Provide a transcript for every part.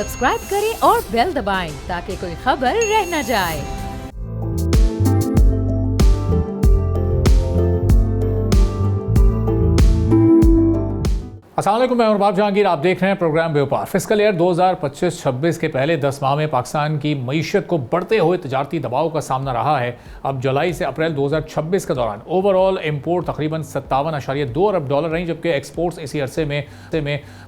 Subscribe करें और bell दबाएं ताकि कोई खबर रह न जाए। अस्सलाम वालेकुम, मैं अरबाब जहांगीर। आप देख रहे हैं प्रोग्राम व्यापार। फिस्कल ईयर 2025-26 के पहले 10 माह में पाकिस्तान की मईशत को बढ़ते हुए तजारती दबाव का सामना रहा है। अब जुलाई से अप्रैल 2026 के दौरान ओवरऑल इंपोर्ट तकरीबन 57.2 अरब डॉलर रही, जबकि एक्सपोर्ट्स इसी अरसे में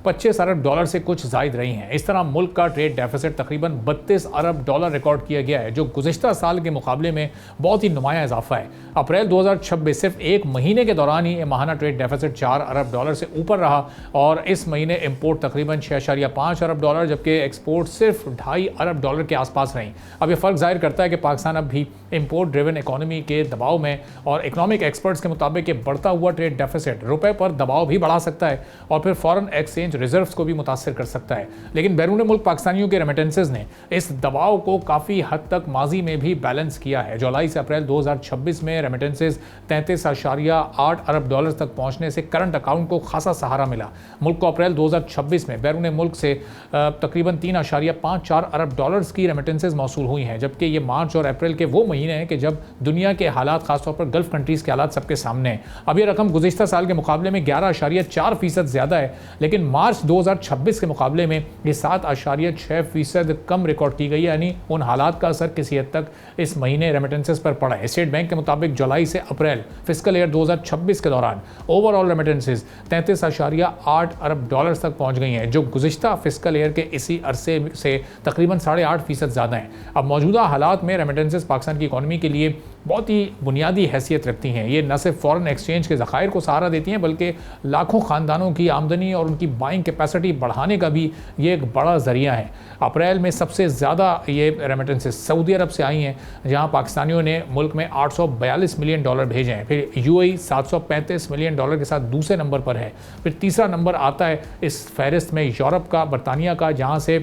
25 अरब डॉलर से कुछ जायद रही हैं। इस तरह मुल्क का ट्रेड डेफिसिट तकरीबन 32 अरब डॉलर रिकॉर्ड किया गया है, जो गुज़िश्ता साल के मुकाबले में बहुत ही नुमाया इजाफा है। अप्रैल 2026 सिर्फ एक महीने के दौरान ही माहाना ट्रेड डेफिसिट 4 अरब डॉलर से ऊपर रहा और इस महीने इंपोर्ट तकरीबन 6.5 अरब डॉलर, जबकि एक्सपोर्ट सिर्फ 2.5 अरब डॉलर के आसपास रहीं। अब ये फ़र्क जाहिर करता है कि पाकिस्तान अब भी इंपोर्ट ड्रिवन इकोनॉमी के दबाव में, और इकोनॉमिक एक्सपर्ट्स के मुताबिक ये बढ़ता हुआ ट्रेड डेफिसिट रुपए पर दबाव भी बढ़ा सकता है और फिर फॉरेन एक्सचेंज रिजर्व्स को भी मुतासर कर सकता है। लेकिन बैरून मुल्क पाकिस्तानियों के रेमिटेंसेज ने इस दबाव को काफ़ी हद तक माजी में भी बैलेंस किया है। जुलाई से अप्रैल 2026 में रेमिटेंसेज 33.8 अरब डॉलर तक पहुँचने से करंट अकाउंट को खासा सहारा मिला। मुल्क को अप्रैल 2026 में बैरून मुल्क से तकरीबन 3.54 अरब डॉलर्स की रेमिटेंसेज मौसूल हुई हैं, जबकि ये मार्च और अप्रैल के वो महीने हैं कि जब दुनिया के हालात, खासतौर पर गल्फ कंट्रीज़ के हालात सबके सामने हैं। अब ये रकम गुज़िश्ता साल के मुकाबले में 11.4% ज़्यादा है, लेकिन मार्च 2026 के मुकाबले में ये 7.6% कम रिकॉर्ड की गई है। यानी उन हालात का असर किसी हद तक इस महीने रेमिटेंसेज पर पड़ा है। स्टेट बैंक के मुताबिक जुलाई से अप्रैल फिस्कल ईयर 2026 के दौरान ओवरऑल रेमिटेंसेज 33.8 अरब डॉलर्स तक पहुंच गई हैं, जो गुज़िश्ता फिस्कल ईयर के इसी अरसे से तकरीबन 8.5% ज़्यादा हैं। अब मौजूदा हालात में रेमिटेंसेज पाकिस्तान की इकॉनमी के लिए बहुत ही बुनियादी हैसियत रखती हैं। ये न सिर्फ फॉरेन एक्सचेंज के ज़खायर को सहारा देती हैं, बल्कि लाखों ख़ानदानों की आमदनी और उनकी बाइंग कैपेसिटी बढ़ाने का भी ये एक बड़ा ज़रिया है। अप्रैल में सबसे ज़्यादा ये रेमिटेंसेज सऊदी अरब से आई हैं, जहाँ पाकिस्तानियों ने मुल्क में 842 मिलियन डॉलर भेजे हैं। फिर यूएई 735 मिलियन डॉलर के साथ दूसरे नंबर पर है। फिर तीसरा नंबर आता है इस फहरिस्त में यूरोप का, बरतानिया का, जहाँ से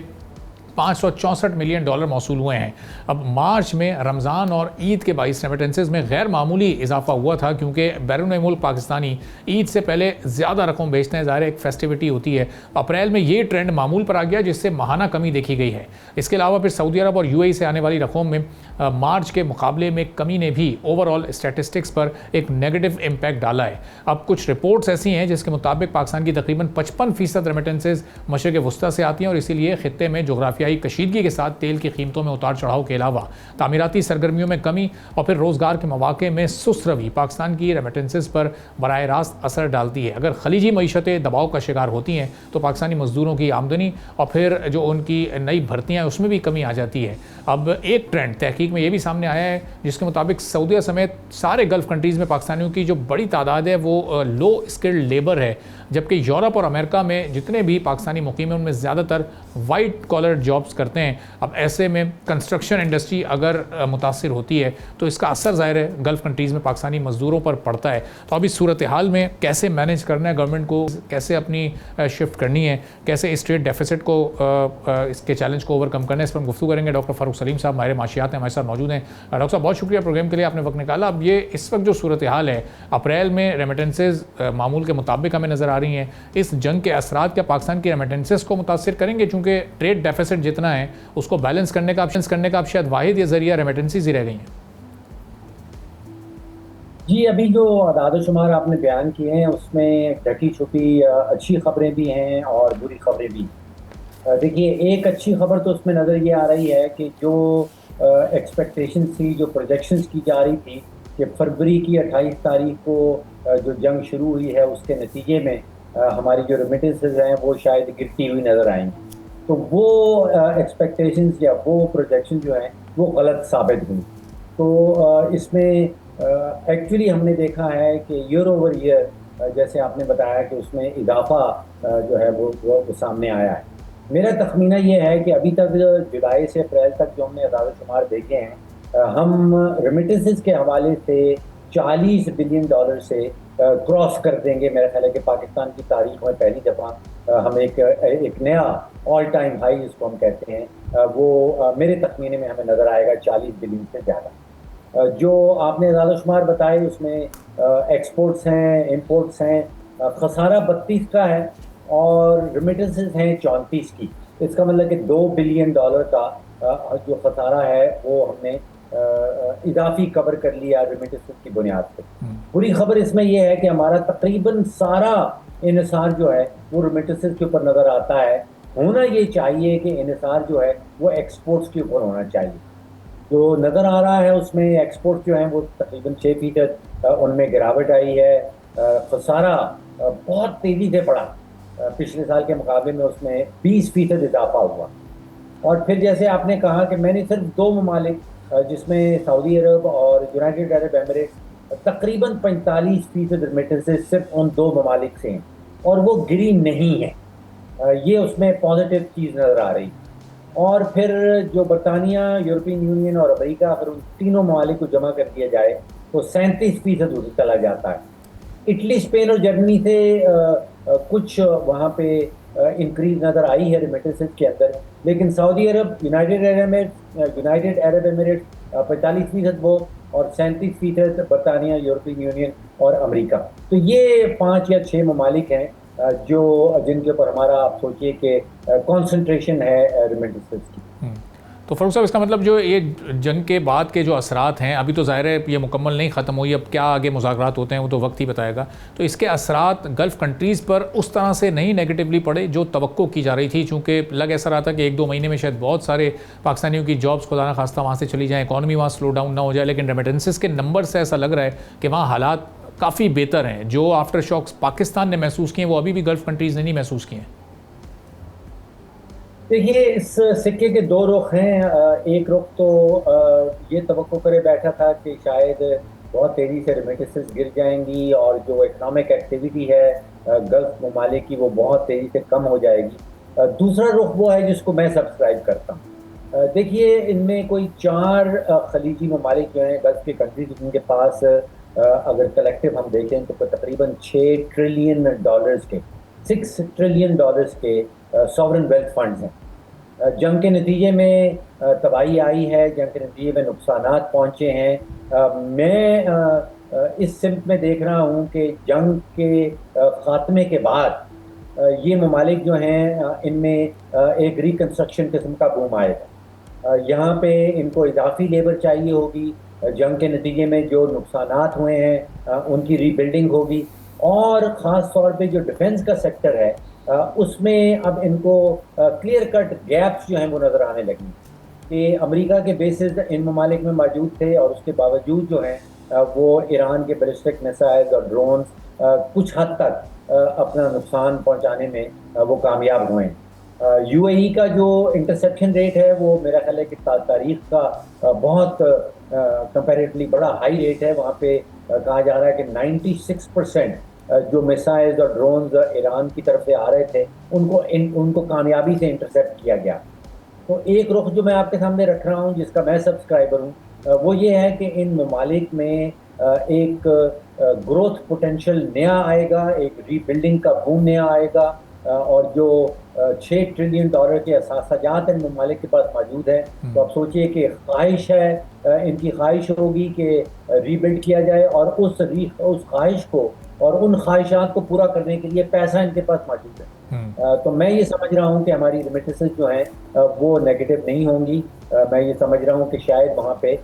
564 मिलियन डॉलर मौसूल हुए हैं। अब मार्च में रमज़ान और ईद के बाईस रेमिटेंसेज में गैर मामूली इजाफा हुआ था, क्योंकि बैरून मुल्क पाकिस्तानी ईद से पहले ज़्यादा रकम भेजते हैं। ज़ाहिर एक फेस्टिविटी होती है। अप्रैल में ये ट्रेंड मामूल पर आ गया, जिससे माहाना कमी देखी गई है। इसके अलावा फिर सऊदी अरब और यूएई से आने वाली रकम में मार्च के मुकाबले में कमी ने भी ओवरऑल स्टैटिस्टिक्स पर एक नेगेटिव इम्पैक्ट डाला है। अब कुछ रिपोर्ट्स ऐसी हैं जिसके मुताबिक पाकिस्तान की तकरीबन 55% रेमिटेंसेज मशरिक़ वस्ता से आती हैं, और इसीलिए खित्ते में जोग्राफियाई कशीदगी के साथ तेल की कीमतों में उतार चढ़ाव के अलावा तामीराती सरगर्मियों में कमी और फिर रोज़गार के मौके में सुस्त रवि पाकिस्तान की रेमिटेंसेज पर बराह रास्त असर डालती है। अगर खलीजी मईशतें दबाव का शिकार होती हैं तो पाकिस्तानी मजदूरों की आमदनी और फिर जो उनकी नई भर्तियाँ उसमें भी कमी आ जाती है। अब एक ट्रेंड तहकीक में ये भी सामने आया है, जिसके मुताबिक सऊदीया समेत सारे गल्फ कंट्रीज़ में पाकिस्तानियों की जो बड़ी तादाद है वो लो स्किल्ड लेबर है, जबकि यूरोप और अमेरिका में जितने भी पाकिस्तानी मुकीम हैं उनमें ज़्यादातर वाइट कॉलर जॉब्स करते हैं। अब ऐसे में कंस्ट्रक्शन इंडस्ट्री अगर मुतासिर होती है तो इसका असर ज़ाहिर है गल्फ़ कंट्रीज़ में पाकिस्तानी मज़दूरों पर पड़ता है। तो अब इस सूरत हाल में कैसे मैनेज करना है गवर्नमेंट को, कैसे अपनी शिफ्ट करनी है, कैसे इस ट्रेड डेफिसिट को इसके चैलेंज को ओवरकम करना है, इस पर गुफ्तगू करेंगे। डॉक्टर फ़ारूक सलीम साहब माहिर माशियात हैं, हमारे साथ मौजूद हैं। डॉक्टर साहब, बहुत शुक्रिया प्रोग्राम के लिए, आपने वक्त निकाला। अब ये इस वक्त जो सूरत हाल है, अप्रैल में रेमिटेंसेज मामूल के मुताबिक हमें नज़र आ रही हैं। इस जंग के असरात क्या पाकिस्तान की रेमिटेंसेज को मुतासिर करेंगे, चूँकि ट्रेड डेफिसिट जितना है उसको बैलेंस करने का अब शायद वाहिद ये जरिया रेमिटेंसेज ही रह गई हैं? जी, अभी जो आदाद शुमार आपने बयान किए हैं उसमें ढकी छुपी अच्छी खबरें भी हैं और बुरी खबरें भी। देखिए, एक अच्छी खबर तो उसमें नज़र ये आ रही है कि जो एक्सपेक्टेशन थी, जो प्रोजेक्शंस की जा रही थी कि फरवरी की 28 तारीख को जो जंग शुरू हुई है उसके नतीजे में हमारी जो रेमिटेंसेज हैं वो शायद गिरती हुई नज़र आएंगी। तो वो एक्सपेक्टेशंस या वो प्रोजेक्शन जो हैं वो गलत साबित हुई। तो इसमें एक्चुअली हमने देखा है कि ईयर ओवर ईयर जैसे आपने बताया कि उसमें इजाफा जो है वो सामने आया है। मेरा तखमीना ये है कि अभी तक जुलाई से अप्रैल तक जो हमने आदाद शुमार देखे हैं, हम रेमिटेंसेस के हवाले से 40 बिलियन डॉलर से क्रॉस कर देंगे। मेरा ख्याल है कि पाकिस्तान की तारीख में पहली दफ़ा हम एक नया ऑल टाइम हाई जिसको हम कहते हैं वो मेरे तखमीने में हमें नज़र आएगा 40 बिलियन से ज़्यादा। जो आपने आदाद शुमार बताए उसमें एक्सपोर्ट्स हैं, इंपोर्ट्स हैं, खसारा 32 का है और रेमिटेंसेस हैं 34 की। इसका मतलब कि $2 बिलियन का जो खसारा है वो हमने इजाफी कवर कर लिया रेमिटेंसेस की बुनियाद पे। बुरी खबर इसमें यह है कि हमारा तकरीबन सारा इन्हिसार जो है वो रेमिटेंसेस के ऊपर नजर आता है। होना ये चाहिए कि इन्हिसार जो है वो एक्सपोर्ट्स के ऊपर होना चाहिए। जो नज़र आ रहा है उसमें एक्सपोर्ट जो है वो तकरीबन 6% उनमें गिरावट आई है। खसारा बहुत तेज़ी से बढ़ा, पिछले साल के मुकाबले में उसमें 20% इजाफा हुआ। और फिर जैसे आपने कहा कि मैंने सिर्फ दो ममालिक जिसमें सऊदी अरब और यूनाइटेड अरब एमिरेट्स तकरीबन 45% रेमिटेंसेस सिर्फ उन दो ममालिक से हैं और वो गिरी नहीं है। ये उसमें पॉजिटिव चीज़ नज़र आ रही। और फिर जो बरतानिया, यूरोपियन यूनियन और अमेरिका, अगर उन तीनों ममालिक को जमा कर दिया जाए तो 37% उधर चला जाता है। इटली, स्पेन और जर्मनी से कुछ वहाँ पे इंक्रीज नज़र आई है रेमिटेंसेस के अंदर, लेकिन सऊदी अरब, यूनाइटेड अरब एमिरेट्स 45% वो और 37% बरतानिया, यूरोपियन यूनियन और अमेरिका। तो ये 5 या 6 ममालिक हैं जो जिनके ऊपर हमारा आप सोचिए कि कंसंट्रेशन है रेमिटेंसेस की। तो फारूक साहब, इसका मतलब जो ये जंग के बाद के जो असरात हैं, अभी तो ज़ाहिर है ये मुकम्मल नहीं ख़त्म हुई, अब क्या आगे मुज़ाकरात होते हैं वो तो वक्त ही बताएगा, तो इसके असरात गल्फ़ कंट्रीज़ पर उस तरह से नहीं नेगेटिवली पड़े जो तवक्को की जा रही थी? चूँकि लग ऐसा रहा था कि 1-2 महीने में शायद बहुत सारे पाकिस्तानियों की जॉब्स खुदा न खास्ता वहाँ से चली जाएँ, इकॉनमी वहाँ स्लो डाउन ना हो जाए, लेकिन रेमिटेंसेस के नंबर से ऐसा लग रहा है कि वहाँ हालात काफ़ी बेहतर हैं। जो आफ्टर शॉक्स पाकिस्तान ने महसूस किए वो अभी भी गल्फ़ कंट्रीज़ ने नहीं महसूस किए हैं। देखिए, इस सिक्के के दो रुख हैं। एक रुख तो ये तवक्को करे बैठा था कि शायद बहुत तेज़ी से रेमिटेंसेस गिर जाएंगी और जो इकनॉमिक एक्टिविटी है गल्फ ममालिक की वो बहुत तेज़ी से कम हो जाएगी। दूसरा रुख वो है जिसको मैं सब्सक्राइब करता हूँ। देखिए, इनमें कोई 4 खलीजी ममालिक जो हैं गल्फ के कंट्रीज, जिनके पास अगर कलेक्टिव हम देखें तो तकरीबन $6 ट्रिलियन के $6 ट्रिलियन के सॉवरन वेल्थ फंड्स हैं। जंग के नतीजे में तबाही आई है, जंग के नतीजे में नुकसानात पहुँचे हैं। मैं इस सिमत में देख रहा हूँ कि जंग के ख़ात्मे के बाद ये ममालिक जो हैं इनमें एक रिकन्स्ट्रक्शन किस्म का बूम आएगा। यहाँ पे इनको इजाफी लेबर चाहिए होगी, जंग के नतीजे में जो नुकसानात हुए हैं उनकी रीबिल्डिंग होगी, और ख़ास तौर पे जो डिफेंस का सेक्टर है उसमें अब इनको क्लियर कट गैप्स जो हैं वो नज़र आने लगी कि अमेरिका के बेसिस इन ममालिक में मौजूद थे और उसके बावजूद जो हैं वो ईरान के बैलिस्टिक मिसाइल्स और ड्रोन्स कुछ हद तक अपना नुकसान पहुंचाने में वो कामयाब हुए हैं। यूएई का जो इंटरसेप्शन रेट है वो मेरा ख्याल है कि तारीख का बहुत कंपैरेटिवली बड़ा हाई रेट है। वहाँ पे कहा जा रहा है कि 96% जो मिसाइल्स और ड्रोन्स ईरान की तरफ से आ रहे थे उनको कामयाबी से इंटरसेप्ट किया गया। तो एक रुख जो मैं आपके सामने रख रहा हूँ, जिसका मैं सब्सक्राइबर हूँ, वो ये है कि इन ममालिक में एक ग्रोथ पोटेंशियल नया आएगा, एक रीबिल्डिंग का बूम नया आएगा, और जो $6 ट्रिलियन के असासाजात इन ममालिक के पास मौजूद है। तो आप सोचिए कि ख्वाहिश है, इनकी ख्वाहिश होगी कि रीबिल्ड किया जाए, और उस ख्वाहिश को और उन ख्वाहिशात को पूरा करने के लिए पैसा इनके पास मौजूद है। तो मैं ये समझ रहा हूँ कि हमारी रेमिटेंसेस जो हैं वो नेगेटिव नहीं होंगी। मैं ये समझ रहा हूँ कि शायद वहाँ पे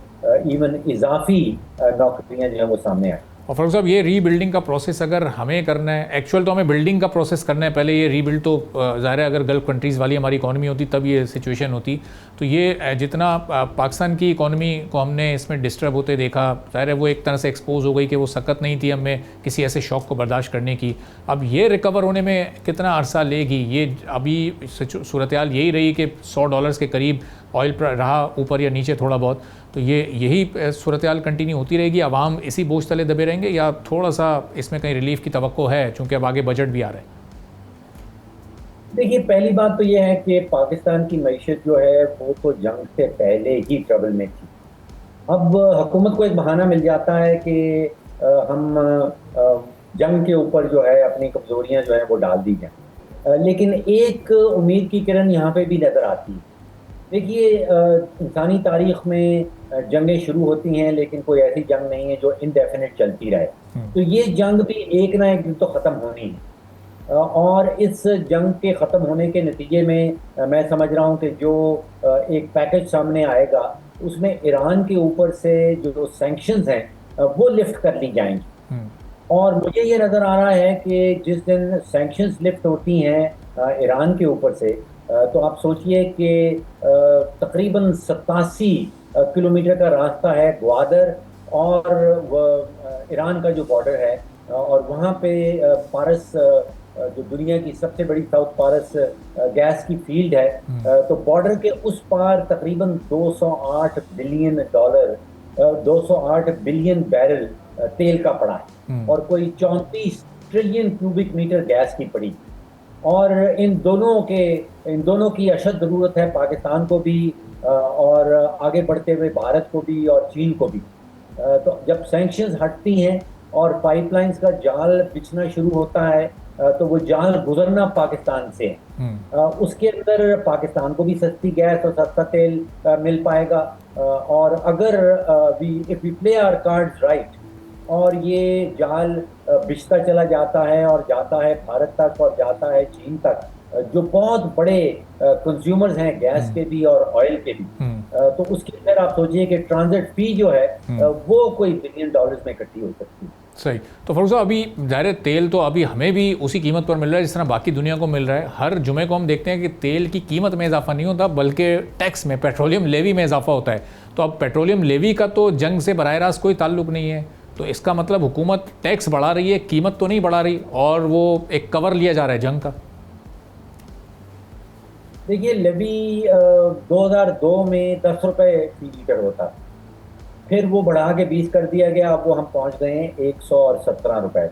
इवन इजाफी नौकरियाँ जो हैं वो सामने आए। और फारूक साहब, ये रीबिल्डिंग का प्रोसेस अगर हमें करना है, एक्चुअल तो हमें बिल्डिंग का प्रोसेस करना है पहले, ये रीबिल्ड तो ज़ाहिर है अगर गल्फ़ कंट्रीज़ वाली हमारी इकॉनमी होती तब ये सिचुएशन होती। तो ये जितना पाकिस्तान की इकॉनमी को हमने इसमें डिस्टर्ब होते देखा, ज़ाहिर है वो एक तरह से एक्सपोज हो गई कि वो सकत नहीं थी हमें किसी ऐसे शौक़ को बर्दाश्त करने की। अब ये रिकवर होने में कितना अरसा लेगी? ये अभी सूरत हाल यही रही कि $100 के करीब ऑयल रहा, ऊपर या नीचे थोड़ा बहुत, तो यही सूरत हाल कंटिन्यू होती रहेगी? आवाम इसी बोझ तले दबे रहेंगे या थोड़ा सा इसमें कहीं रिलीफ की तवक्को है, चूँकि अब आगे बजट भी आ रहा है? देखिए, पहली बात तो ये है कि पाकिस्तान की मईशत जो है वो तो जंग से पहले ही ट्रबल में थी। अब हुकूमत को एक बहाना मिल जाता है कि हम जंग के ऊपर जो है अपनी कमज़ोरियाँ जो है वो डाल दी जाएँ, लेकिन एक उम्मीद की किरण यहाँ पे भी नज़र आती है। देखिए, इंसानी तारीख में जंगें शुरू होती हैं, लेकिन कोई ऐसी जंग नहीं है जो इनडेफिनिट चलती रहे। तो ये जंग भी एक ना एक दिन तो ख़त्म होनी है। और इस जंग के ख़त्म होने के नतीजे में मैं समझ रहा हूँ कि जो एक पैकेज सामने आएगा उसमें ईरान के ऊपर से जो सैंक्शंस हैं वो लिफ्ट कर ली जाएंगी। और मुझे ये नज़र आ रहा है कि जिस दिन सैंक्शंस लिफ्ट होती हैं ईरान के ऊपर से, तो आप सोचिए कि तकरीबन 87 किलोमीटर का रास्ता है ग्वादर और ईरान का जो बॉर्डर है, और वहाँ पे पारस जो दुनिया की सबसे बड़ी साउथ पारस गैस की फील्ड है, तो बॉर्डर के उस पार तकरीबन 208 बिलियन डॉलर 208 बिलियन बैरल तेल का पड़ा है और कोई 34 ट्रिलियन क्यूबिक मीटर गैस की पड़ी। और इन दोनों की अशद ज़रूरत है पाकिस्तान को भी और आगे बढ़ते हुए भारत को भी और चीन को भी। तो जब सैंक्शंस हटती हैं और पाइपलाइंस का जाल बिछना शुरू होता है, तो वो जाल गुजरना पाकिस्तान से है। उसके अंदर पाकिस्तान को भी सस्ती गैस और सस्ता तेल मिल पाएगा। और अगर if we play our cards right और ये जाल बिछता चला जाता है और जाता है भारत तक और जाता है चीन तक, जो बहुत बड़े कंज्यूमर्स हैं गैस के भी और ऑयल के भी, तो उसके अंदर आप सोचिए कि ट्रांजिट फी जो है वो कोई बिलियन डॉलर्स में इकट्ठी हो सकती है। सही। तो फरूख साहब, अभी ज़ाहिर तेल तो अभी हमें भी उसी कीमत पर मिल रहा है जिस तरह बाकी दुनिया को मिल रहा है। हर जुमे को हम देखते हैं कि तेल की कीमत में इजाफा नहीं होता बल्कि टैक्स में, पेट्रोलियम लेवी में इजाफा होता है। तो अब पेट्रोलियम लेवी का तो जंग से बराह रास्त कोई ताल्लुक नहीं है, तो इसका मतलब हुकूमत टैक्स बढ़ा रही है, कीमत तो नहीं बढ़ा रही, और वो एक कवर लिया जा रहा है जंग का। देखिए, लेवी 2002 में 10 रुपए फी लीटर होता, फिर वो बढ़ा के 20 कर दिया गया, अब वो हम पहुंच गए हैं 117 रुपए।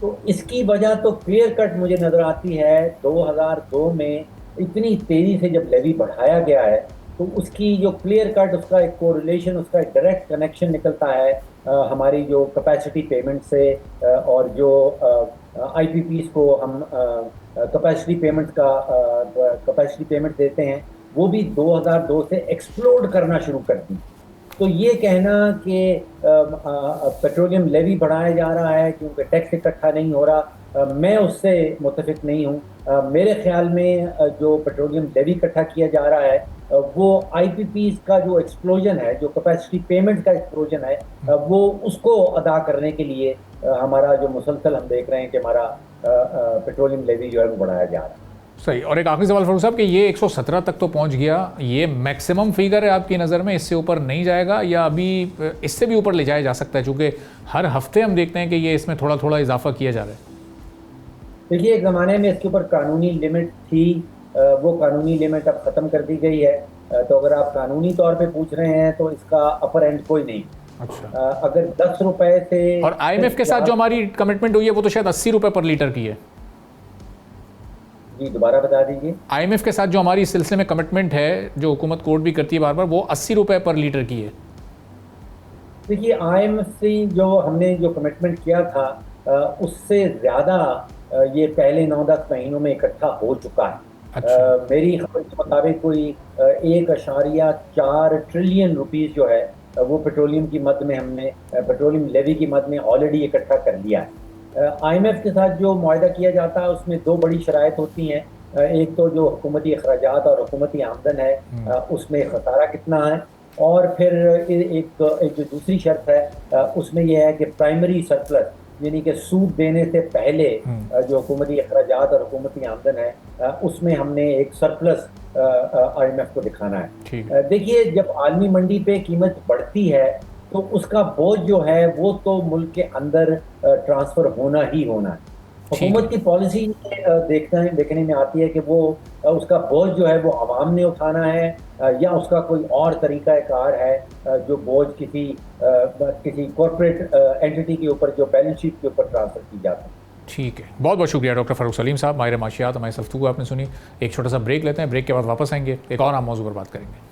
तो इसकी वजह तो क्लियर कट मुझे नज़र आती है। 2002 में इतनी तेज़ी से जब लेवी बढ़ाया गया है तो उसकी जो क्लियर कट उसका एक कोरिलेशन, उसका एक डायरेक्ट कनेक्शन निकलता है हमारी जो कैपेसिटी पेमेंट से, और जो IPPs को हम कैपेसिटी पेमेंट देते हैं वो भी 2002 से एक्सप्लोड करना शुरू कर दी। तो ये कहना कि पेट्रोलियम लेवी बढ़ाया जा रहा है क्योंकि टैक्स इकट्ठा नहीं हो रहा, मैं उससे मुत्तफिक नहीं हूँ। मेरे ख्याल में जो पेट्रोलियम लेवी इकट्ठा किया जा रहा है वो IPPs का जो एक्सप्लोजन है, जो कैपेसिटी पेमेंट का एक्सप्लोजन है, वो उसको अदा करने के लिए हमारा जो मुसलसल हम देख रहे हैं कि हमारा पेट्रोलियम लेवी जो है वो बढ़ाया जा रहा है। सही। और एक आखिरी सवाल फरूख साहब कि ये 117 तक तो पहुंच गया, ये मैक्सिमम फिगर है आपकी नज़र में, इससे ऊपर नहीं जाएगा या अभी इससे भी ऊपर ले जाया जा सकता है? चूँकि हर हफ्ते हम देखते हैं कि ये इसमें थोड़ा थोड़ा इजाफा किया जा रहा है। देखिए, एक ज़माने में इसके ऊपर कानूनी लिमिट थी, वो कानूनी लिमिट अब ख़त्म कर दी गई है। तो अगर आप कानूनी तौर पे पूछ रहे हैं तो इसका अपर एंड कोई नहीं। अच्छा। अगर 10 रुपए से, और IMF के साथ जो हमारी कमिटमेंट हुई है वो तो शायद 80 रुपये पर लीटर की है। जी, दोबारा बता दीजिए। IMF के साथ जो हमारी इस सिलसिले में कमिटमेंट है, जो हुकूमत कोर्ट भी करती है बार बार, वो 80 रुपये पर लीटर की है। देखिए, IMF से जो हमने जो कमिटमेंट किया था उससे ज़्यादा ये पहले 9-10 महीनों में इकट्ठा हो चुका है। अच्छा। मेरी खबर के मुताबिक कोई 1.4 ट्रिलियन रुपीस जो है वो पेट्रोलियम की मद में हमने पेट्रोलियम लेवी की मद में ऑलरेडी इकट्ठा कर लिया है। IMF के साथ जो मुआहदा किया जाता है उसमें 2 बड़ी शराइत होती हैं। एक तो जो हुकूमती अखराजात और हुकूमती आमदन है उसमें खसारा कितना है, और फिर एक जो दूसरी शर्त है उसमें यह है कि प्राइमरी सरप्लस, यानी कि सूद देने से पहले जो हुकूमती अखराजात और हुकूमती आमदन है उसमें हमने एक सरप्लस IMF को दिखाना है। देखिए, जब आलमी मंडी पे कीमत बढ़ती है तो उसका बोझ जो है वो तो मुल्क के अंदर ट्रांसफर होना ही होना है। हुकूमत की पॉलिसी देखने में आती है कि वो उसका बोझ जो है वो आवाम ने उठाना है या उसका कोई और तरीक़ाकार है जो बोझ किसी कॉर्पोरेट एंटिटी के ऊपर, जो बैलेंस शीट के ऊपर ट्रांसफर की जाती है। ठीक है, बहुत बहुत शुक्रिया डॉक्टर फ़ारूक सलीम साहब, माहिर माशियात। हमारी गुफ्तगू आपने सुनी। एक छोटा सा ब्रेक लेते हैं, ब्रेक के बाद वापस आएंगे, एक और आम मौजू पर बात करेंगे।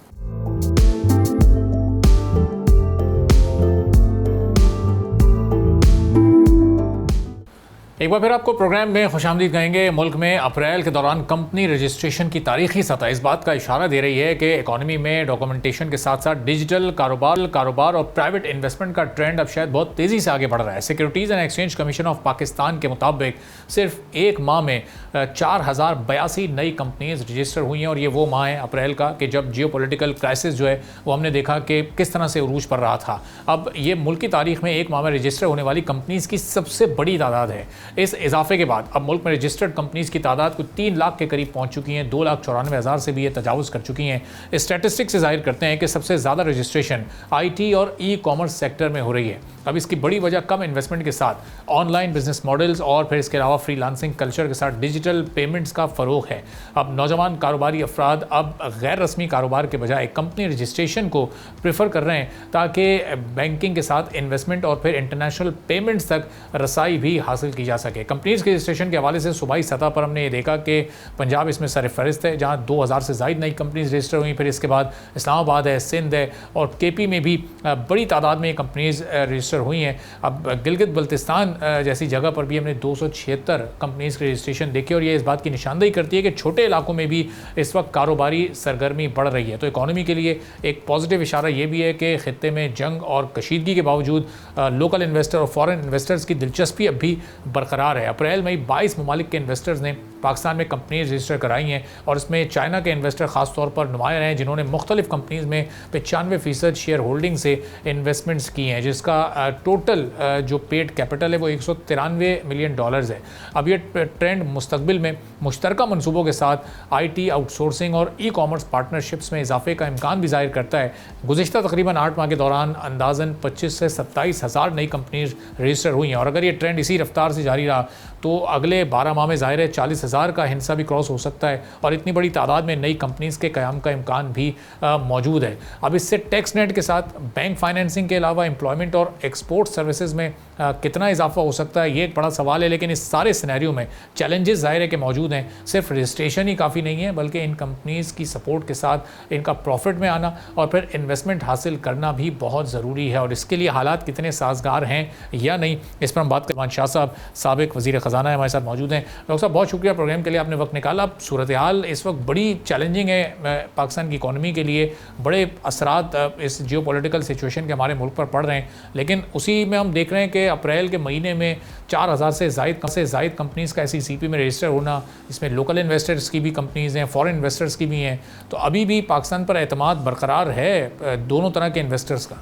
एक बार फिर आपको प्रोग्राम में खुशामदीद कहेंगे। मुल्क में अप्रैल के दौरान कंपनी रजिस्ट्रेशन की तारीखी सतह इस बात का इशारा दे रही है कि इकोनॉमी में डॉक्यूमेंटेशन के साथ साथ डिजिटल कारोबार और प्राइवेट इन्वेस्टमेंट का ट्रेंड अब शायद बहुत तेज़ी से आगे बढ़ रहा है। Securities and exchange commission of Pakistan के मुताबिक सिर्फ एक माह में 4082 नई कंपनीज रजिस्टर हुई हैं और ये वो माह है अप्रैल का कि जब जियोपॉलिटिकल क्राइसिस जो है वो हमने देखा कि किस तरह से उरूज पर रहा था। अब ये मुल्क की तारीख में एक माह में रजिस्टर होने वाली कंपनीज की सबसे बड़ी तादाद है। इस इजाफे के बाद अब मुल्क में रजिस्टर्ड कंपनीज की तादाद कुछ 3 लाख के करीब पहुंच चुकी हैं। 2,94,000 से भी ये तजावुज़ कर चुकी हैं। स्टैटिस्टिक्स से जाहिर करते हैं कि सबसे ज़्यादा रजिस्ट्रेशन IT और ई-कॉमर्स सेक्टर में हो रही है। अब इसकी बड़ी वजह कम इन्वेस्टमेंट के साथ ऑनलाइन बिजनेस मॉडल्स और फिर इसके अलावा फ्रीलांसिंग कल्चर के साथ डिजिटल पेमेंट्स का फ़रोग है। अब नौजवान कारोबारी अफराद अब गैर रस्मी कारोबार के बजाय कंपनी रजिस्ट्रेशन को प्रेफर कर रहे हैं ताकि बैंकिंग के साथ इन्वेस्टमेंट और फिर इंटरनेशनल पेमेंट्स तक रसाई भी हासिल की जा सके। कंपनीज के रजिस्ट्रेशन के हवाले से सूबाई सतह पर हमने ये देखा कि पंजाब इसमें सरफहरिस्त है, जहाँ 2000 से ज़ायद नई कंपनीज रजिस्टर हुई। फिर इसके बाद इस्लामाबाद है, सिंध है और KP में भी बड़ी तादाद में कंपनीज रजिस्टर हुई हैं। अब गिलगित बल्तिस्तान जैसी जगह पर भी हमने 276 कंपनीज के रजिस्ट्रेशन देखे और ये इस बात की निशानदेही करती है कि छोटे इलाकों में भी इस वक्त कारोबारी सरगर्मी बढ़ रही है। तो इकॉनमी के लिए एक पॉजिटिव इशारा ये भी है कि खित्ते में जंग और कशीदगी के बावजूद लोकल इन्वेस्टर और फॉरेन इन्वेस्टर्स की दिलचस्पी अब भी बरकरार है। अप्रैल में 22 ममालिक के इन्वेस्टर्स ने पाकिस्तान में कंपनीज रजिस्टर कराई हैं और इसमें चाइना के इन्वेस्टर खासतौर पर नुमाया हैं, जिन्होंने मुख्तलिफ कंपनीज में 95% शेयर होल्डिंग से इन्वेस्टमेंट्स की हैं, जिसका टोटल जो पेड कैपिटल है वो $193 मिलियन है। अब ये ट्रेंड मुस्तकबिल में मुश्तरका मनसूबों के साथ IT आउटसोर्सिंग और ई-कॉमर्स पार्टनरशिप्स में इजाफे का इम्कान भी जाहिर करता है। गुज़िश्ता तकरीबन 8 माह के दौरान अंदाज़न 25 से 27 हज़ार नई कंपनीज रजिस्टर हुई हैं और अगर ये ट्रेंड इसी रफ्तार से जारी रहा तो अगले 12 माह में ज़ाहिर है 40,000 का हिस्सा भी क्रॉस हो सकता है और इतनी बड़ी तादाद में नई कंपनीज़ के क़याम का इम्कान भी मौजूद है। अब इससे टैक्स नेट के साथ बैंक फाइनेंसिंग के अलावा एम्प्लॉयमेंट और एक्सपोर्ट सर्विसेज में कितना इजाफा हो सकता है, ये एक बड़ा सवाल है। लेकिन इस सारे सिनेरियो में चैलेंजेस ज़ाहिर है कि मौजूद हैं। सिर्फ रजिस्ट्रेशन ही काफ़ी नहीं है, बल्कि इन कंपनीज़ की सपोर्ट के साथ इनका प्रॉफिट में आना और फिर इन्वेस्टमेंट हासिल करना भी बहुत ज़रूरी है। और इसके लिए हालात कितने साजगार हैं या नहीं, इस पर हम बात करें। शाह साहब साबिक वज़ीर ख़जाना हमारे साथ मौजूद हैं। डॉक्टर साहब, बहुत शुक्रिया प्रोग्राम के लिए, आपने वक्त निकाला। अब सूरत हाल इस वक्त बड़ी चैलेंजिंग है पाकिस्तान की इकॉनमी के लिए, बड़े असरात इस जियोपॉलिटिकल सिचुएशन के हमारे मुल्क पर पड़ रहे हैं। लेकिन उसी में हम देख रहे हैं कि अप्रैल के महीने में 4000 से ज़ायद कंपनीज़ का SECP में रजिस्टर होना, इसमें लोकल इन्वेस्टर्स की भी कंपनीज़ हैं, फॉरेन इन्वेस्टर्स की भी हैं। तो अभी भी पाकिस्तान पर एतमाद बरकरार है दोनों तरह के इन्वेस्टर्स का?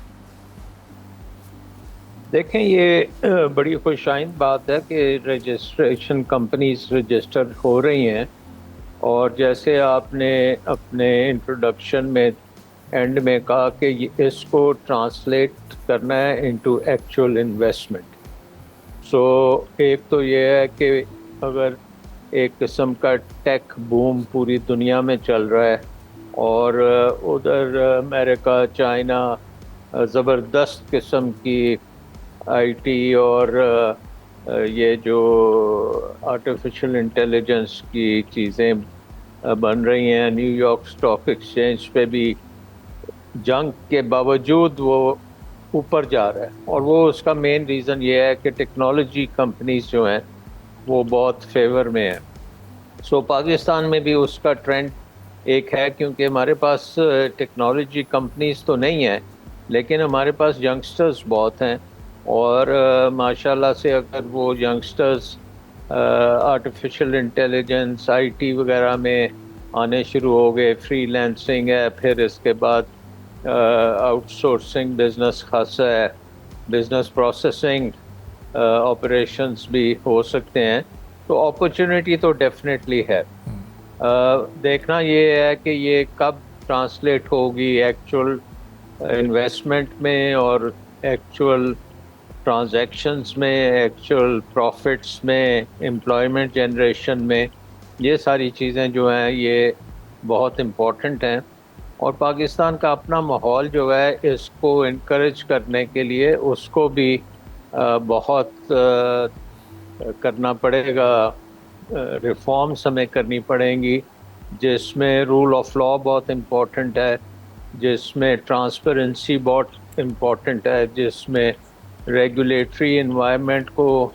देखें, ये बड़ी खुशाइंद बात है कि रजिस्ट्रेशन कंपनीज रजिस्टर हो रही हैं और जैसे आपने अपने इंट्रोडक्शन में एंड में कहा कि इसको ट्रांसलेट करना है इनटू एक्चुअल इन्वेस्टमेंट। सो एक तो ये है कि अगर एक किस्म का टेक बूम पूरी दुनिया में चल रहा है और उधर अमेरिका, चाइना ज़बरदस्त किस्म की IT और ये जो आर्टिफिशियल इंटेलिजेंस की चीज़ें बन रही हैं, न्यूयॉर्क स्टॉक एक्सचेंज पे भी जंग के बावजूद वो ऊपर जा रहा है और वो उसका मेन रीज़न ये है कि टेक्नोलॉजी कंपनीज जो हैं वो बहुत फेवर में हैं। सो पाकिस्तान में भी उसका ट्रेंड एक है, क्योंकि हमारे पास टेक्नोलॉजी कंपनीज तो नहीं है लेकिन हमारे पास यंगस्टर्स बहुत हैं और माशाल्लाह से अगर वो यंगस्टर्स आर्टिफिशियल इंटेलिजेंस IT वगैरह में आने शुरू हो गए, फ्रीलांसिंग है, फिर इसके बाद आउटसोर्सिंग बिज़नेस खासा है, बिज़नेस प्रोसेसिंग ऑपरेशंस भी हो सकते हैं, तो अपॉर्चुनिटी तो डेफिनेटली है। देखना ये है कि ये कब ट्रांसलेट होगी एक्चुअल इन्वेस्टमेंट में और एक्चुअल ट्रांजैक्शंस में, एक्चुअल प्रॉफिट्स में, एम्प्लॉयमेंट जनरेशन में। ये सारी चीज़ें जो हैं ये बहुत इम्पोर्टेंट हैं और पाकिस्तान का अपना माहौल जो है इसको इनकरेज करने के लिए उसको भी बहुत करना पड़ेगा, रिफॉर्म्स हमें करनी पड़ेंगी, जिसमें रूल ऑफ लॉ बहुत इम्पोर्टेंट है, जिसमें ट्रांसपेरेंसी बहुत इम्पोर्टेंट है, जिसमें रेगुलेटरी इन्वायरमेंट को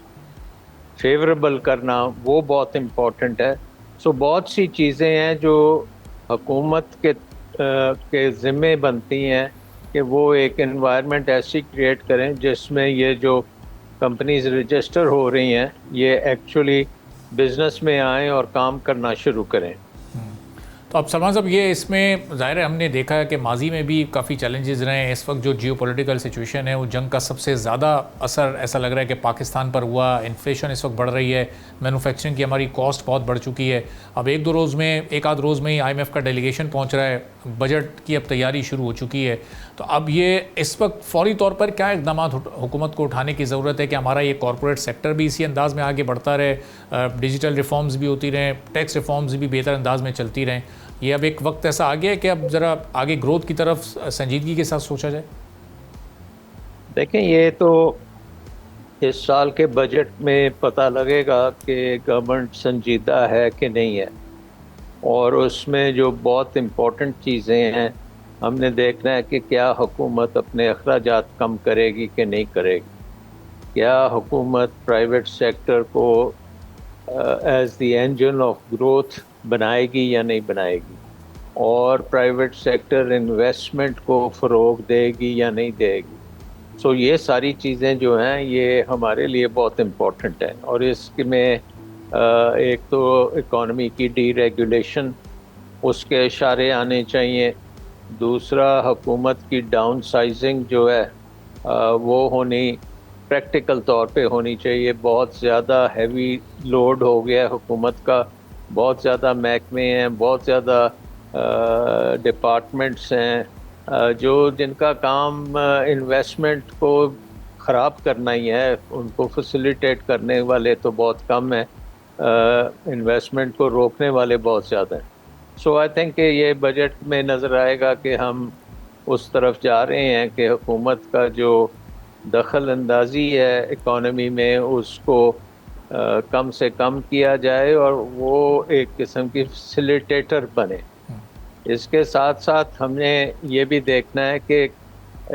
फेवरेबल करना, वो बहुत इम्पोर्टेंट है। सो बहुत सी चीज़ें हैं जो हुकूमत के ज़िम्मे बनती हैं कि वो एक एनवायरनमेंट ऐसी क्रिएट करें जिसमें ये जो कंपनीज रजिस्टर हो रही हैं ये एक्चुअली बिजनेस में आएँ और काम करना शुरू करें। तो अब सलमान साहब, ये इसमें ज़ाहिर है हमने देखा है कि माजी में भी काफ़ी चैलेंजेस रहे हैं। इस वक्त जो जियोपॉलिटिकल सिचुएशन है, वो जंग का सबसे ज़्यादा असर ऐसा लग रहा है कि पाकिस्तान पर हुआ। इन्फ्लेशन इस वक्त बढ़ रही है, मैन्युफैक्चरिंग की हमारी कॉस्ट बहुत बढ़ चुकी है। अब एक आध रोज़ में ही IMF का डेलीगेशन पहुँच रहा है, बजट की अब तैयारी शुरू हो चुकी है। तो अब ये इस वक्त फौरी तौर पर क्या इकदाम हुकूमत को उठाने की ज़रूरत है कि हमारा ये कॉरपोरेट सेक्टर भी इसी अंदाज़ में आगे बढ़ता रहे, डिजिटल रिफॉर्म्स भी होती रहें, टैक्स रिफॉर्म्स भी बेहतर अंदाज में चलती रहें? ये अब एक वक्त ऐसा आ गया है कि अब ज़रा आगे ग्रोथ की तरफ संजीदगी के साथ सोचा जाए। देखें, ये तो इस साल के बजट में पता लगेगा कि गवर्नमेंट संजीदा है कि नहीं है, और उसमें जो बहुत इम्पोर्टेंट चीज़ें हैं हमने देखना है कि क्या हुकूमत अपने अखराजात कम करेगी कि नहीं करेगी, क्या हुकूमत प्राइवेट सेक्टर को as the engine of growth बनाएगी या नहीं बनाएगी, और प्राइवेट सेक्टर इन्वेस्टमेंट को फ़रोग देगी या नहीं देगी। सो ये सारी चीज़ें जो हैं ये हमारे लिए बहुत इम्पोर्टेंट हैं, और इसमें एक तो इकॉनमी की डीरेगुलेशन, उसके इशारे आने चाहिए। दूसरा, हुकूमत की डाउन साइजिंग जो है वो होनी प्रैक्टिकल तौर पे होनी चाहिए। बहुत ज़्यादा हैवी लोड हो गया है हुकूमत का, बहुत ज़्यादा महकमे हैं, बहुत ज़्यादा डिपार्टमेंट्स हैं जो जिनका काम इन्वेस्टमेंट को ख़राब करना ही है। उनको फैसिलिटेट करने वाले तो बहुत कम हैं, इन्वेस्टमेंट को रोकने वाले बहुत ज़्यादा हैं। सो आई थिंक कि ये बजट में नज़र आएगा कि हम उस तरफ जा रहे हैं कि हुकूमत का जो दखल अंदाज़ी है इकॉनमी में उसको कम से कम किया जाए और वो एक किस्म की फैसिलिटेटर बने। इसके साथ साथ हमने ये भी देखना है कि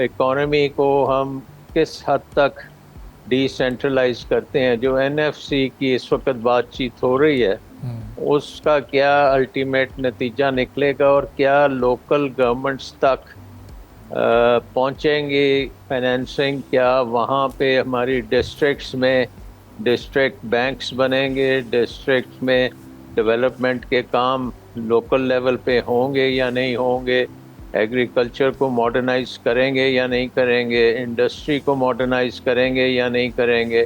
इकॉनमी को हम किस हद तक डिसेंट्रलाइज करते हैं। जो NFC की इस वक्त बातचीत हो रही है उसका क्या अल्टीमेट नतीजा निकलेगा और क्या लोकल गवर्नमेंट्स तक पहुँचेंगी फाइनेंसिंग, क्या वहाँ पे हमारी डिस्ट्रिक्ट्स में डिस्ट्रिक्ट बैंक्स बनेंगे, डिस्ट्रिक्ट में डेवलपमेंट के काम लोकल लेवल पे होंगे या नहीं होंगे, एग्रीकल्चर को मॉडर्नाइज करेंगे या नहीं करेंगे, इंडस्ट्री को मॉडर्नाइज करेंगे या नहीं करेंगे,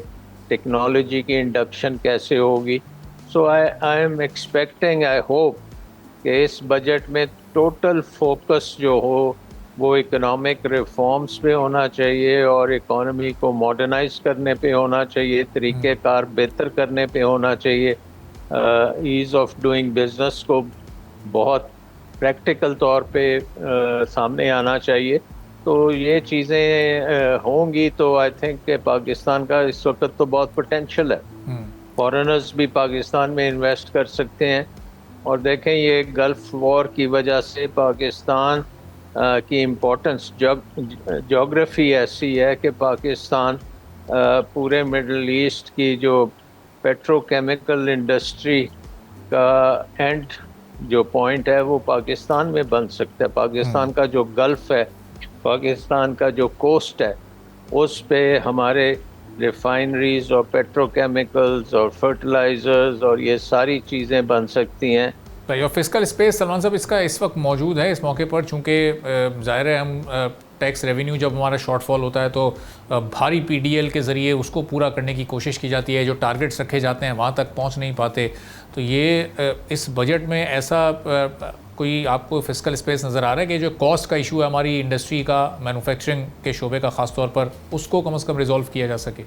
टेक्नोलॉजी की इंडक्शन कैसे होगी। So I am expecting, I hope कि इस बजट में टोटल फोकस जो हो वो इकोनॉमिक रिफॉर्म्स पे होना चाहिए और इकोनॉमी को मॉडर्नाइज करने पे होना चाहिए, तरीक़ेकार बेहतर करने पे होना चाहिए, ईज़ ऑफ डूइंग बिजनेस को बहुत प्रैक्टिकल तौर पे सामने आना चाहिए। तो ये चीज़ें होंगी तो आई थिंक कि पाकिस्तान का इस वक्त तो बहुत पोटेंशियल है, फॉरेनर्स भी पाकिस्तान में इन्वेस्ट कर सकते हैं। और देखें, ये गल्फ़ वॉर की वजह से पाकिस्तान की इम्पोर्टेंस, जोग्राफ़ी ऐसी है कि पाकिस्तान पूरे मिडल ईस्ट की जो पेट्रोकेमिकल इंडस्ट्री का एंड जो पॉइंट है वो पाकिस्तान में बन सकता है। पाकिस्तान का जो गल्फ़ है, पाकिस्तान का जो कोस्ट है, उस पे हमारे रिफाइनरीज और पेट्रोकेमिकल्स और फर्टिलाइज़र्स और ये सारी चीज़ें बन सकती हैं। और फिस्कल स्पेस सलमान साहब इसका इस वक्त मौजूद है इस मौके पर, चूँकि ज़ाहिर है हम टैक्स रेवेन्यू जब हमारा शॉर्टफॉल होता है तो भारी PDL के ज़रिए उसको पूरा करने की कोशिश की जाती है, जो टारगेट्स रखे जाते हैं वहाँ तक पहुँच नहीं पाते। तो ये इस बजट में ऐसा कोई आपको फिस्कल स्पेस नज़र आ रहा है कि जो कॉस्ट का इशू है हमारी इंडस्ट्री का, मैन्युफैक्चरिंग के शोबे का ख़ास तौर पर, उसको कम से कम रिजॉल्व किया जा सके?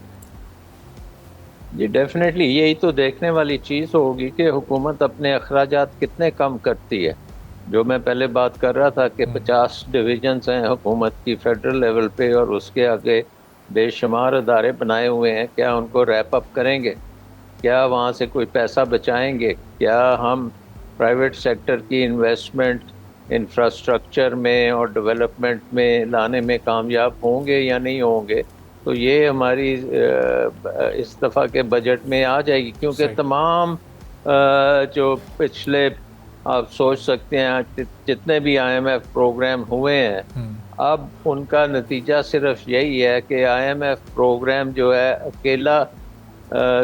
जी डेफिनेटली, यही तो देखने वाली चीज़ होगी कि हुकूमत अपने अखराजात कितने कम करती है। जो मैं पहले बात कर रहा था कि 50 डिवीजन्स हैं हुकूमत की फेडरल लेवल पे और उसके आगे बेशुमार अदारे बनाए हुए हैं, क्या उनको रैप अप करेंगे? क्या वहाँ से कोई पैसा बचाएंगे? क्या हम प्राइवेट सेक्टर की इन्वेस्टमेंट इंफ्रास्ट्रक्चर में और डेवलपमेंट में लाने में कामयाब होंगे या नहीं होंगे? तो ये हमारी इस दफ़ा के बजट में आ जाएगी, क्योंकि तमाम जो पिछले आप सोच सकते हैं जितने भी IMF प्रोग्राम हुए हैं, अब उनका नतीजा सिर्फ यही है कि IMF प्रोग्राम जो है अकेला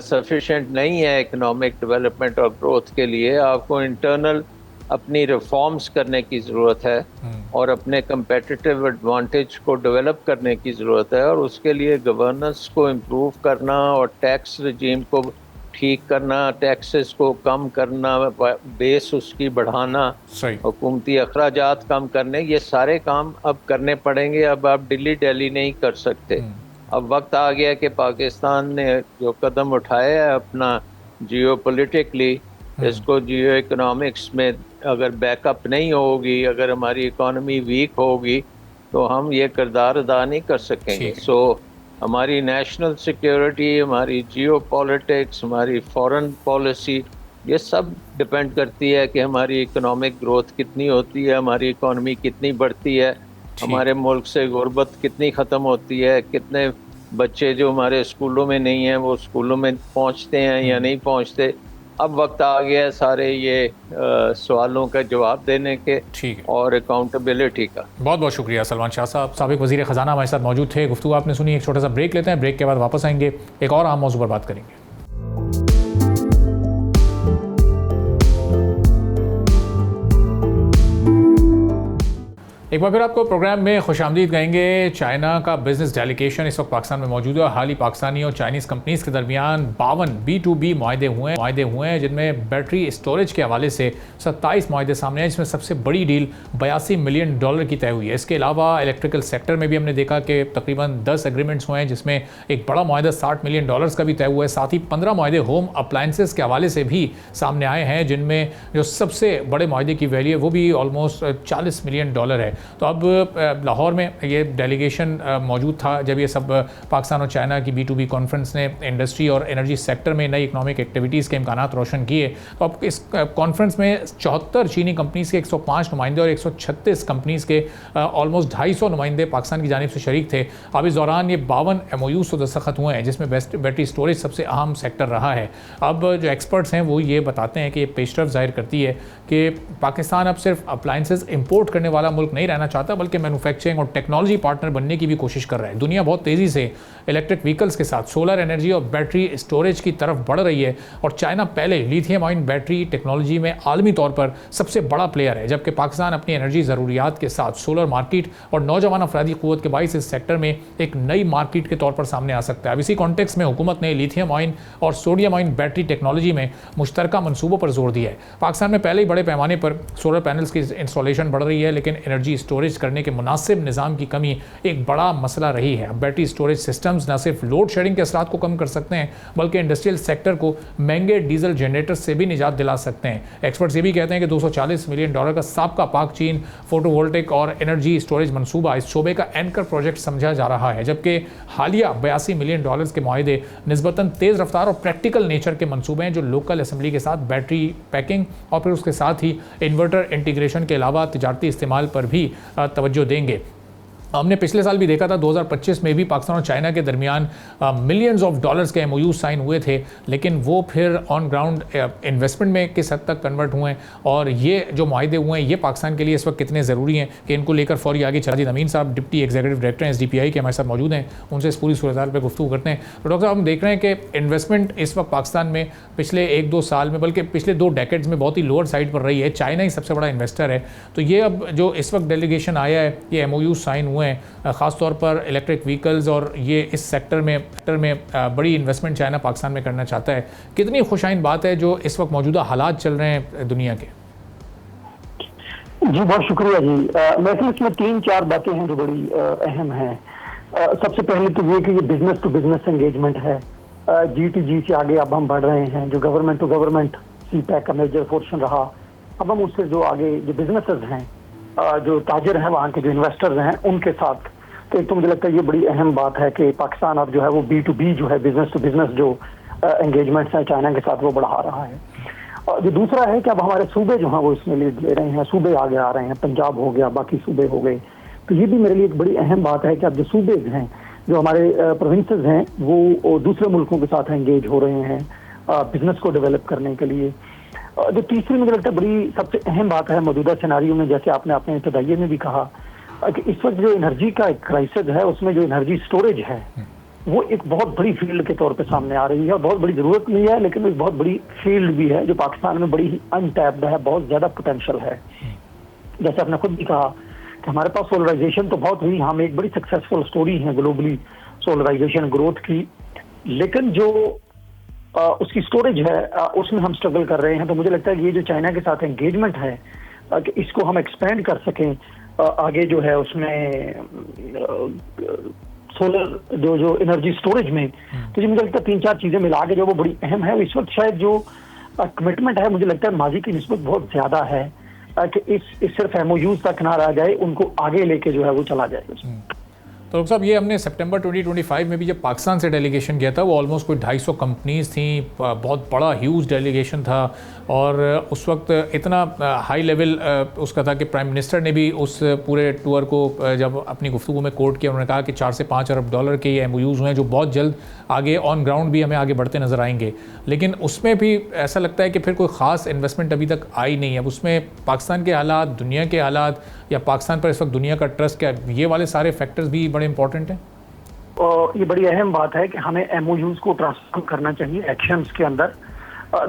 सफिशेंट नहीं है इकोनॉमिक डेवलपमेंट और ग्रोथ के लिए। आपको इंटरनल अपनी रिफॉर्म्स करने की ज़रूरत है और अपने कंपेटिटिव एडवांटेज को डेवलप करने की ज़रूरत है, और उसके लिए गवर्नेंस को इम्प्रूव करना और टैक्स रजीम को ठीक करना, टैक्सेस को कम करना, बेस उसकी बढ़ाना, हुकूमती अखराजात कम करने, ये सारे काम अब करने पड़ेंगे। अब आप दिल्ली दिल्ली नहीं कर सकते। अब वक्त आ गया कि पाकिस्तान ने जो कदम उठाया है अपना जियोपॉलिटिकली, इसको जियो इकोनॉमिक्स में अगर बैकअप नहीं होगी, अगर हमारी इकोनॉमी वीक होगी तो हम ये किरदार अदा नहीं कर सकेंगे। सो हमारी नेशनल सिक्योरिटी, हमारी जियो पॉलिटिक्स, हमारी फॉरेन पॉलिसी, ये सब डिपेंड करती है कि हमारी इकोनॉमिक ग्रोथ कितनी होती है, हमारी इकोनॉमी कितनी बढ़ती है, हमारे मुल्क से गुर्बत कितनी ख़त्म होती है, कितने बच्चे जो हमारे स्कूलों में नहीं हैं वो स्कूलों में पहुंचते हैं या नहीं पहुंचते। अब वक्त आ गया है सारे ये सवालों का जवाब देने के और अकाउंटेबिलिटी का। बहुत बहुत शुक्रिया सलमान शाह साहब, साबिक वज़ीर ख़जाना हमारे साथ मौजूद थे। गुफ्तगू आपने सुनी। एक छोटा सा ब्रेक लेते हैं, ब्रेक के बाद वापस आएंगे, एक और अहम मौजू पर बात करेंगे। एक बार फिर आपको प्रोग्राम में खुशामदीद कहेंगे। चाइना का बिजनेस डेलीगेशन इस वक्त पाकिस्तान में मौजूद है। हाल ही पाकिस्तानी और चाइनीज़ कंपनीज़ के दरमियान 52 B2B माहदे हुए हैं जिनमें बैटरी स्टोरेज के हवाले से 27 माहदे सामने हैं, जिसमें सबसे बड़ी डील $82 मिलियन की तय हुई है। इसके अलावा इलेक्ट्रिकल सेक्टर में भी हमने देखा कि तकरीबन 10 एग्रीमेंट्स हुए हैं, जिसमें एक बड़ा माहदा $60 मिलियन का भी तय हुआ है। साथ ही 15 माहदे होम अप्लाइंसेस के हवाले से भी सामने आए हैं, जिनमें जो सबसे बड़े माहदे की वैल्यू है वो भी ऑलमोस्ट $40 मिलियन है। तो अब लाहौर में ये डेलीगेशन मौजूद था जब ये सब पाकिस्तान और चाइना की B2B कॉन्फ्रेंस ने इंडस्ट्री और एनर्जी सेक्टर में नई इकनॉमिक एक्टिविटीज़ के इम्कानात रोशन किए। तो अब इस कॉन्फ्रेंस में 74 चीनी कंपनीज़ के 105 नुमाइंदे और 136 कंपनीज़ के ऑलमोस्ट 250 नुमाइंदे पाकिस्तान की जानिब से शरीक थे। अब इस दौरान ये 52 MOUs तो दस्तखत हुए हैं, जिसमें बैटरी स्टोरेज सबसे अहम सेक्टर रहा है। अब जो एक्सपर्ट्स हैं वो ये बताते हैं कि ये पेशरफ जाहिर करती है कि पाकिस्तान अब सिर्फ अप्लाइंसेस इंपोर्ट करने वाला मुल्क नहीं रहना चाहता, बल्कि मैन्युफैक्चरिंग और टेक्नोलॉजी पार्टनर बनने की भी कोशिश कर रहा है। दुनिया बहुत तेज़ी से इलेक्ट्रिक व्हीकल्स के साथ सोलर एनर्जी और बैटरी स्टोरेज की तरफ बढ़ रही है, और चाइना पहले लिथियम आयन बैटरी टेक्नोलॉजी में आलमी तौर पर सबसे बड़ा प्लेयर है, जबकि पाकिस्तान अपनी एनर्जी ज़रूरियात के साथ सोलर मार्केट और नौजवान अफरादी क़ुव्वत के बाइस इस सेक्टर में एक नई मार्केट के तौर पर सामने आ सकता है। अब इसी कॉन्टेक्स्ट में हुकूमत ने लिथियम आयन और सोडियम आयन बैटरी टेक्नोलॉजी में मुश्तरका मनसूबों पर जोर दिया है। पाकिस्तान में पहले ही बड़े पैमाने पर सोलर पैनल्स की इंस्टॉलेशन बढ़ रही है, लेकिन एनर्जी स्टोरेज करने के मुनासिब निज़ाम की कमी एक बड़ा मसला रही है। अब बैटरी स्टोरेज सिस्टम्स न सिर्फ लोड शेडिंग के असरात को कम कर सकते हैं, बल्कि इंडस्ट्रियल सेक्टर को महंगे डीजल जनरेटर से भी निजात दिला सकते हैं। एक्सपर्ट्स ये भी कहते हैं कि $240 मिलियन का साबका पाक चीन फोटोवोल्टिक और एनर्जी स्टोरेज मनसूबा इस शोबे का एंकर प्रोजेक्ट समझा जा रहा है, जबकि हालिया $82 मिलियन के माहदे निस्बतन तेज़ रफ्तार और प्रैक्टिकल नेचर के मनसूबे हैं, जो लोकल असेंबली के साथ बैटरी पैकिंग और फिर उसके साथ ही इन्वर्टर इंटीग्रेशन के अलावा तिजारती इस्तेमाल पर भी तवज्जो देंगे। हमने पिछले साल भी देखा था 2025 में भी पाकिस्तान और चाइना के दरमियान मिलियंस ऑफ डॉलर्स के MOU साइन हुए थे, लेकिन वो फिर ऑन ग्राउंड इन्वेस्टमेंट में किस हद तक कन्वर्ट हुए हैं, और ये जो माहदे हुए हैं ये पाकिस्तान के लिए इस वक्त कितने ज़रूरी हैं कि इनको लेकर फौरी आगे चला। अमीन साहब डिप्टी एग्जीक्यूटिव डायरेक्टर SDPI के हमारे साथ मौजूद हैं, उनसे इस पूरी सूरत हाल पर गुफ्तगू करते हैं। तो डॉक्टर साहब, हम देख रहे हैं कि इन्वेस्टमेंट इस वक्त पाकिस्तान में पिछले 1-2 साल में, बल्कि पिछले 2 डेकेड्स में बहुत ही लोअर साइड पर रही है। चाइना ही सबसे बड़ा इन्वेस्टर है। तो ये अब जो इस वक्त डेलीगेशन आया है, ये MOU साइन हुए हैं, ख़ास तौर पर इलेक्ट्रिक व्हीकल्स, और ये इस सेक्टर में बड़ी इन्वेस्टमेंट चाइना पाकिस्तान में करना चाहता है। कितनी खुशाइन बात है जो इस वक्त मौजूदा हालात चल रहे हैं दुनिया के। जी बहुत शुक्रिया जी। वैसे इसमें 3-4 बातें हैं जो बड़ी अहम हैं। सबसे पहले तो ये कि ये बिजनेस टू बिजनेस एंगेजमेंट है। G2G से आगे अब हम बढ़ रहे हैं। जो गवर्नमेंट टू गवर्नमेंट CPEC का मेजर पोर्शन रहा, अब हम उससे जो आगे जो बिजनेसेस हैं, जो ताजर हैं, वहाँ के जो इन्वेस्टर्स हैं, उनके साथ, तो एक तो मुझे लगता है ये बड़ी अहम बात है कि पाकिस्तान अब जो है वो B2B जो है बिजनेस टू बिजनेस जो एंगेजमेंट्स हैं चाइना के साथ वो बढ़ा रहा है। और जो दूसरा है कि अब हमारे सूबे जो हैं वो इसमें लीड ले रहे हैं। सूबे आगे आ रहे हैं, पंजाब हो गया, बाकी सूबे हो गए। तो ये भी मेरे लिए एक बड़ी अहम बात है कि अब जो सूबे हैं जो हमारे प्रोविंसेस हैं वो दूसरे मुल्कों के साथ एंगेज हो रहे हैं बिजनेस को डेवलप करने के लिए। जो तीसरी मुझे लगता है बड़ी सबसे अहम बात है मौजूदा सिनारियो में, जैसे आपने अपने इब्तिदाइये में भी कहा कि इस वक्त जो एनर्जी का एक क्राइसिस है उसमें जो एनर्जी स्टोरेज है वो एक बहुत बड़ी फील्ड के तौर पे सामने आ रही है और बहुत बड़ी जरूरत भी है, लेकिन एक बहुत बड़ी फील्ड भी है जो पाकिस्तान में बड़ी ही अनटैप्ड है, बहुत ज्यादा पोटेंशियल है। जैसे आपने खुद भी कहा कि हमारे पास सोलराइजेशन तो बहुत हुई, हम एक बड़ी सक्सेसफुल स्टोरी है ग्लोबली सोलराइजेशन ग्रोथ की, लेकिन जो उसकी स्टोरेज है उसमें हम स्ट्रगल कर रहे हैं। तो मुझे लगता है कि ये जो चाइना के साथ एंगेजमेंट है कि इसको हम एक्सपेंड कर सकें आगे जो है उसमें सोलर जो एनर्जी स्टोरेज में, तो ये मुझे लगता है 3-4 चीजें मिला के जो वो बड़ी अहम है। इस वक्त शायद जो कमिटमेंट है मुझे लगता है माजी की निस्बत बहुत ज्यादा है कि इस सिर्फ एमओयूज तक ना रह जाए, उनको आगे लेके जो है वो चला जाए। तो डॉक्टर साहब, ये हमने सितंबर 2025 में भी जब पाकिस्तान से डेलीगेशन गया था, वो ऑलमोस्ट कोई 250 कंपनीज थी, बहुत बड़ा ह्यूज डेलीगेशन था और उस वक्त इतना हाई लेवल उसका था कि प्राइम मिनिस्टर ने भी उस पूरे टूर को जब अपनी गुफ्तगू में कोट किया, उन्होंने कहा कि 4 से 5 अरब डॉलर के ये एमओयूज हुए हैं जो बहुत जल्द आगे ऑन ग्राउंड भी हमें आगे बढ़ते नज़र आएंगे। लेकिन उसमें भी ऐसा लगता है कि फिर कोई ख़ास इन्वेस्टमेंट अभी तक आई नहीं है। अब उसमें पाकिस्तान के हालात, दुनिया के हालात या पाकिस्तान पर इस वक्त दुनिया का ट्रस्ट, क्या ये वाले सारे फैक्टर्स भी बड़े इंपॉर्टेंट हैं? ये बड़ी अहम बात है कि हमें एमओयूज को ट्रांसफॉर्म करना चाहिए एक्शंस के अंदर।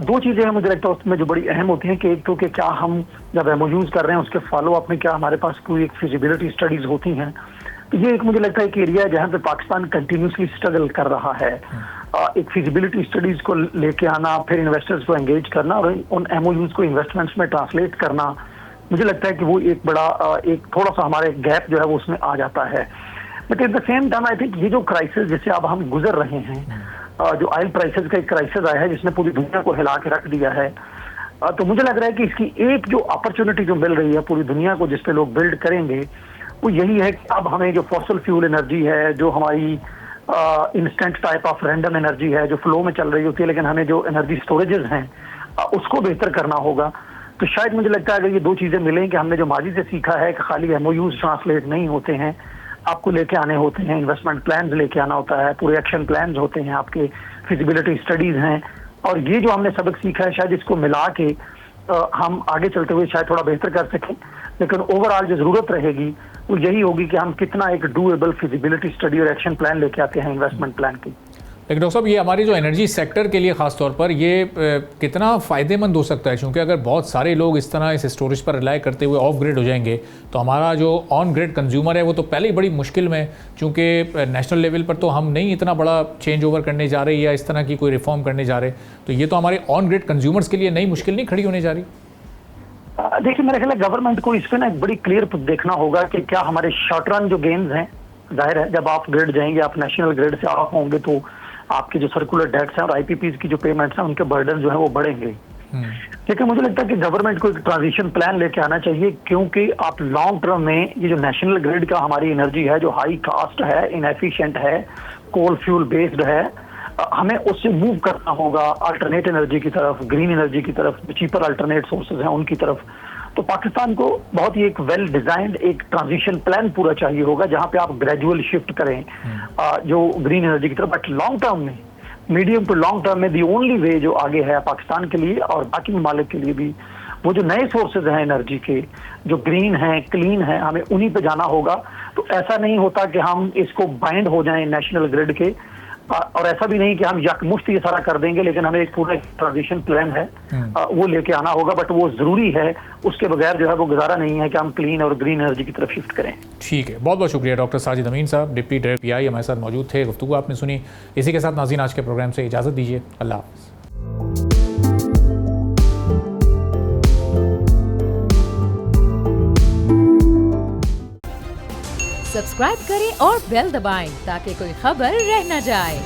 2 चीजें हैं मुझे लगता है उसमें जो बड़ी अहम होती हैं कि एक तो कि क्या हम जब एमओयूज कर रहे हैं उसके फॉलो अप में क्या हमारे पास कोई एक फिजिबिलिटी स्टडीज होती हैं। तो ये एक मुझे लगता है कि एरिया है जहाँ पे पाकिस्तान कंटिन्यूसली स्ट्रगल कर रहा है। एक फिजिबिलिटी स्टडीज को लेके आना, फिर इन्वेस्टर्स को एंगेज करना और उन एमओयूज को इन्वेस्टमेंट्स में ट्रांसलेट करना, मुझे लगता है कि वो एक बड़ा एक थोड़ा सा हमारे गैप जो है वो उसमें आ जाता है। But at the same time I think ये जो क्राइसिस जिससे अब हम गुजर रहे हैं, जो ऑयल प्राइसेस का एक क्राइसिस आया है जिसने पूरी दुनिया को हिला के रख दिया है, तो मुझे लग रहा है कि इसकी एक जो अपॉर्चुनिटी जो मिल रही है पूरी दुनिया को जिस पे लोग बिल्ड करेंगे वो यही है कि अब हमें जो फॉसिल फ्यूल एनर्जी है, जो हमारी instant type of random energy है जो फ्लो में चल रही होती है, लेकिन हमें जो एनर्जी स्टोरेजेस हैं उसको बेहतर करना होगा। तो शायद मुझे लगता है अगर ये 2 चीजें मिलें कि हमने जो माजी से सीखा है कि खाली एमओयूज ट्रांसलेट नहीं होते हैं, आपको लेके आने होते हैं, इन्वेस्टमेंट प्लान्स लेके आना होता है, पूरे एक्शन प्लान्स होते हैं, आपके फिजिबिलिटी स्टडीज हैं, और ये जो हमने सबक सीखा है शायद इसको मिला के हम आगे चलते हुए शायद थोड़ा बेहतर कर सकें। लेकिन ओवरऑल जो जरूरत रहेगी वो यही होगी कि हम कितना एक डूएबल फिजिबिलिटी स्टडी और एक्शन प्लान लेके आते हैं इन्वेस्टमेंट प्लान की। लेकिन डॉक्टर साहब, ये हमारी जो एनर्जी सेक्टर के लिए ख़ास तौर पर ये कितना फ़ायदेमंद हो सकता है? क्योंकि अगर बहुत सारे लोग इस तरह इस स्टोरेज पर रिलाई करते हुए ऑफ ग्रिड हो जाएंगे तो हमारा जो ऑन ग्रिड कंज्यूमर है वो तो पहले ही बड़ी मुश्किल में, चूँकि नेशनल लेवल पर तो हम नहीं इतना बड़ा चेंज ओवर करने जा रहे या इस तरह की कोई रिफॉर्म करने जा रहे, तो ये तो हमारे ऑन ग्रिड कंज्यूमर्स के लिए नई मुश्किल नहीं खड़ी होने जा रही? देखिए, मेरे ख्याल है गवर्नमेंट को इस पे ना एक बड़ी क्लियर देखना होगा कि क्या हमारे शॉर्ट रन जो गेन्स हैं, जाहिर है जब आप ग्रिड जाएंगे, आप नेशनल ग्रिड से ऑफ होंगे तो आपके जो सर्कुलर डेट्स हैं और आईपीपीज की जो पेमेंट्स हैं उनके बर्डन जो है वो बढ़ेंगे। लेकिन मुझे लगता है कि गवर्नमेंट को एक ट्रांजिशन प्लान लेके आना चाहिए, क्योंकि आप लॉन्ग टर्म में ये जो नेशनल ग्रिड का हमारी एनर्जी है जो हाई कास्ट है, इनएफिशिएंट है, कोल फ्यूल बेस्ड है, हमें उससे मूव करना होगा अल्टरनेट एनर्जी की तरफ, ग्रीन एनर्जी की तरफ, चीपर अल्टरनेट सोर्सेज हैं उनकी तरफ। तो पाकिस्तान को बहुत ही एक वेल डिजाइंड एक ट्रांजिशन प्लान पूरा चाहिए होगा जहां पे आप ग्रेजुअल शिफ्ट करें जो ग्रीन एनर्जी की तरफ। बट लॉन्ग टर्म में, मीडियम टू लॉन्ग टर्म में दी ओनली वे जो आगे है पाकिस्तान के लिए और बाकी ममालिक के लिए भी, वो जो नए सोर्सेज हैं एनर्जी के जो ग्रीन हैं, क्लीन हैं, हमें उन्हीं पे जाना होगा। तो ऐसा नहीं होता कि हम इसको बाइंड हो जाएं नेशनल ग्रिड के, और ऐसा भी नहीं कि हम यकमुश्त ये सारा कर देंगे, लेकिन हमें एक पूरा ट्रांजिशन प्लान है वो लेके आना होगा। बट वो जरूरी है, उसके बगैर जो है वो गुजारा नहीं है कि हम क्लीन और ग्रीन एनर्जी की तरफ शिफ्ट करें। ठीक है, बहुत बहुत शुक्रिया डॉक्टर साजिद अमीन साहब, डिप्टी डायरेक्टर पीआई हमारे साथ मौजूद थे, गुफ्तगू आपने सुनी। इसी के साथ नाज़रीन आज के प्रोग्राम से इजाज़त दीजिए, अल्लाह हाफ़िज़। सब्सक्राइब करें और बेल दबाएं ताकि कोई खबर रह न जाए।